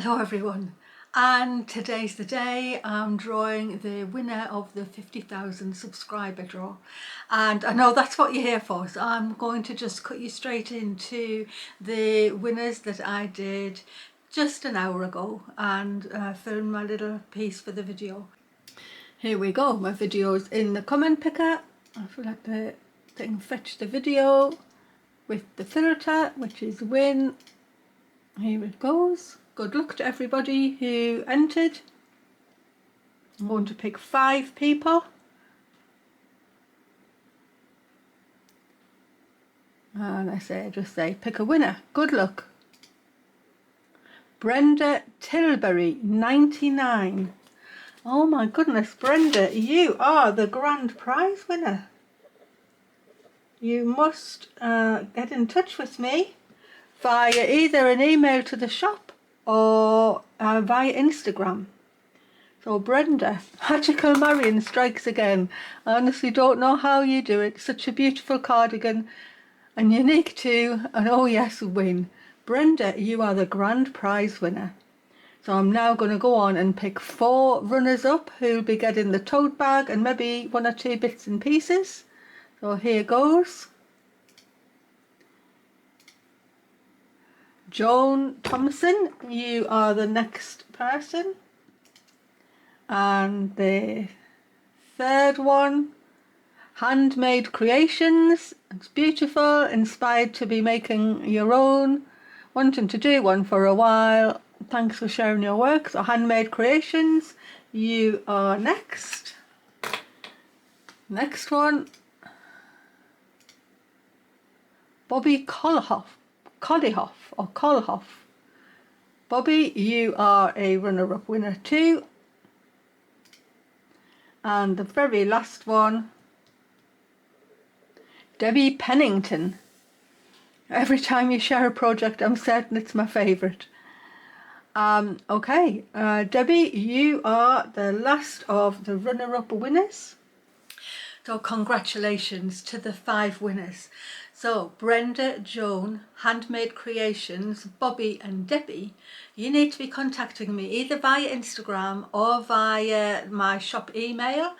Hello everyone, and today's the day I'm drawing the winner of the 50,000 subscriber draw, and I know that's what you're here for, so I'm going to just cut you straight into the winners that I did just an hour ago and film my little piece for the video. Here we go, my video's in the comment picker. I feel like the thing fetch the video with the filter, which is win. Here it goes. Good luck to everybody who entered. I'm going to pick 5 people. And just say pick a winner. Good luck. Brenda Tilbury, 99. Oh my goodness, Brenda, you are the grand prize winner. You must get in touch with me via either an email to the shop or via Instagram. So Brenda, Magical Marion strikes again. I honestly don't know how you do it. Such a beautiful cardigan and unique too, and oh yes, win. Brenda, you are the grand prize winner. So I'm now going to go on and pick 4 runners up who'll be getting the tote bag and maybe 1 or 2 bits and pieces. So here goes. Joan Thompson, you are the next person. And the 3rd one, Handmade Creations. It's beautiful, inspired to be making your own, wanting to do one for a while. Thanks for sharing your work. So Handmade Creations, you are next. Next one, Bobby Kolhoff. Bobby, you are a runner-up winner too. And the very last one, Debbie Pennington. Every time you share a project, I'm certain it's my favourite. Okay, Debbie, you are the last of the runner-up winners. So congratulations to the 5 winners. So Brenda, Joan, Handmade Creations, Bobby and Debbie, you need to be contacting me either via Instagram or via my shop email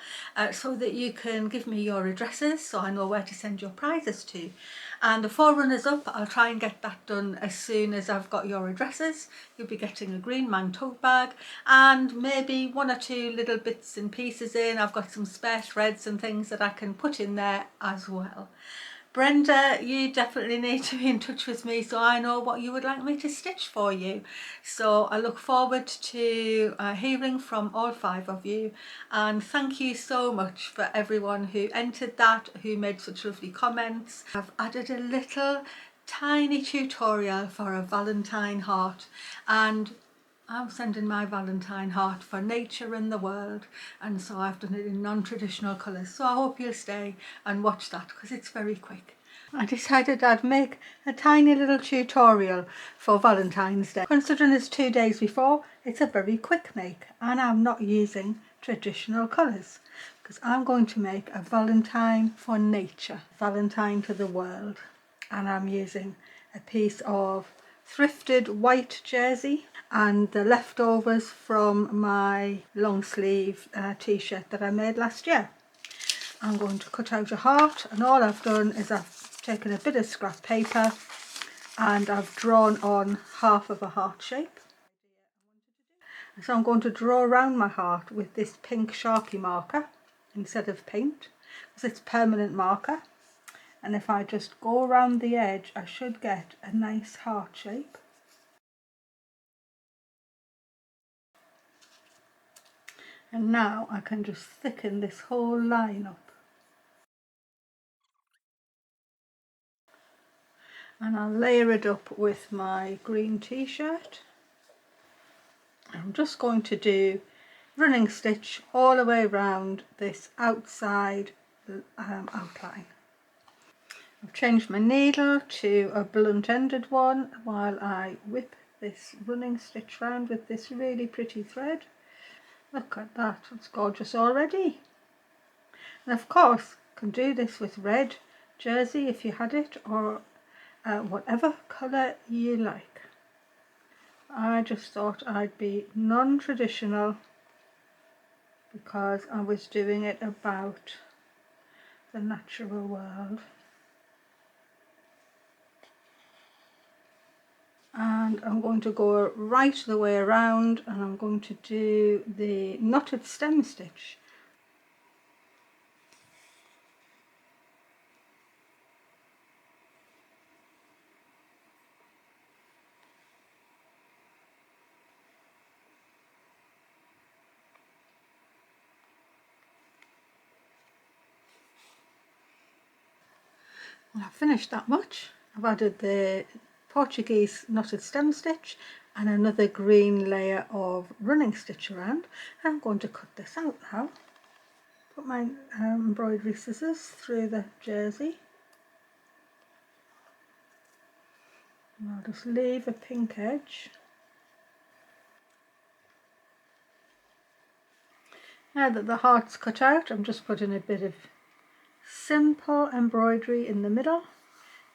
so that you can give me your addresses so I know where to send your prizes to. And the 4 runners up, I'll try and get that done as soon as I've got your addresses. You'll be getting a Green Man tote bag and maybe 1 or 2 little bits and pieces in. I've got some spare threads and things that I can put in there as well. Brenda, you definitely need to be in touch with me so I know what you would like me to stitch for you. So I look forward to hearing from all 5 of you, and thank you so much for everyone who entered that, who made such lovely comments. I've added a little tiny tutorial for a Valentine heart, and I'm sending my Valentine heart for nature and the world, and so I've done it in non-traditional colours, so I hope you'll stay and watch that because it's very quick. I decided I'd make a tiny little tutorial for Valentine's Day. Considering it's 2 days before, it's a very quick make, and I'm not using traditional colours because I'm going to make a Valentine for nature, Valentine to the world, and I'm using a piece of thrifted white jersey and the leftovers from my long sleeve t-shirt that I made last year. I'm going to cut out a heart, and all I've done is I've taken a bit of scrap paper and I've drawn on half of a heart shape. So I'm going to draw around my heart with this pink Sharpie marker instead of paint because it's permanent marker, and if I just go around the edge I should get a nice heart shape. And now I can just thicken this whole line up. And I'll layer it up with my green t-shirt. I'm just going to do running stitch all the way around this outside outline. I've changed my needle to a blunt-ended one while I whip this running stitch round with this really pretty thread. Look at that, it's gorgeous already. And of course, you can do this with red jersey if you had it, or whatever colour you like. I just thought I'd be non-traditional because I was doing it about the natural world. And I'm going to go right the way around, and I'm going to do the knotted stem stitch. Well, I've finished that much. I've added the Portuguese knotted stem stitch and another green layer of running stitch around. I'm going to cut this out now. Put my embroidery scissors through the jersey. And I'll just leave a pink edge. Now that the heart's cut out, I'm just putting a bit of simple embroidery in the middle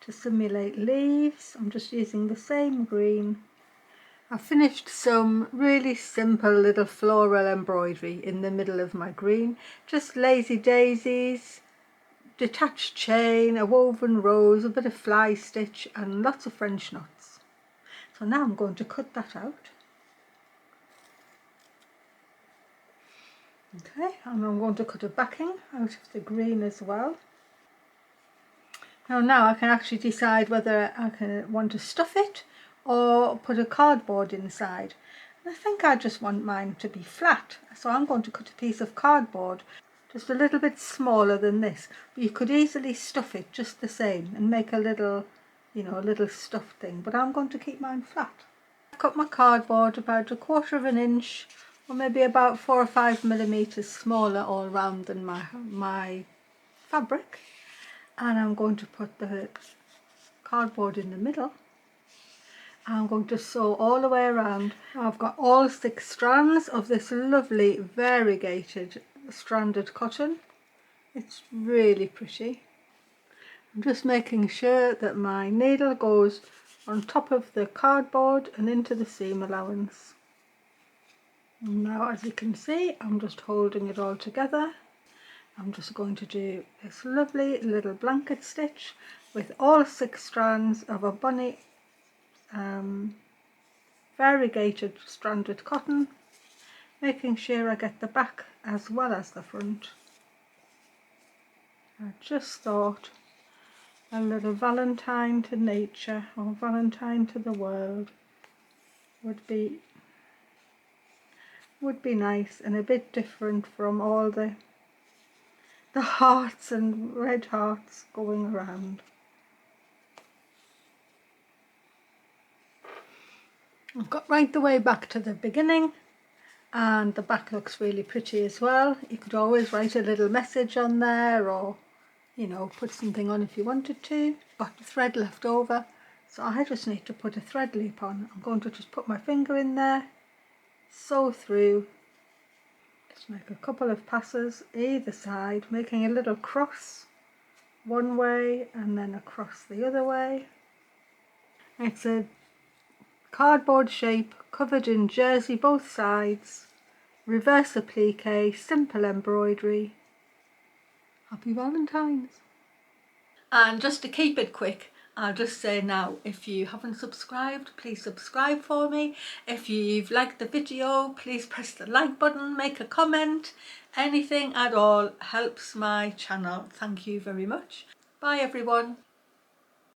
to simulate leaves. I'm just using the same green. I've finished some really simple little floral embroidery in the middle of my green, just lazy daisies, detached chain, a woven rose, a bit of fly stitch and lots of French knots. So now I'm going to cut that out. Okay, and I'm going to cut a backing out of the green as well. Now I can actually decide whether I want to stuff it or put a cardboard inside. And I think I just want mine to be flat, so I'm going to cut a piece of cardboard just a little bit smaller than this, but you could easily stuff it just the same and make a little, a little stuffed thing, but I'm going to keep mine flat. I've cut my cardboard about 1/4 of an inch or maybe about 4 or 5 millimeters smaller all round than my fabric. And I'm going to put the cardboard in the middle. I'm going to sew all the way around. I've got all 6 strands of this lovely variegated stranded cotton. It's really pretty. I'm just making sure that my needle goes on top of the cardboard and into the seam allowance. And now, as you can see, I'm just holding it all together. I'm just going to do this lovely little blanket stitch with all 6 strands of a bunny variegated stranded cotton, making sure I get the back as well as the front. I just thought a little Valentine to nature or Valentine to the world would be nice and a bit different from all the hearts and red hearts going around. I've got right the way back to the beginning, and the back looks really pretty as well. You could always write a little message on there, or put something on if you wanted to. Got the thread left over, so I just need to put a thread loop on. I'm going to just put my finger in there, sew through, just make a couple of passes either side, making a little cross one way and then across the other way. It's a cardboard shape covered in jersey both sides, reverse applique, simple embroidery. Happy Valentine's. And just to keep it quick, I'll just say now, if you haven't subscribed, please subscribe for me. If you've liked the video, please press the like button, make a comment. Anything at all helps my channel. Thank you very much. Bye everyone.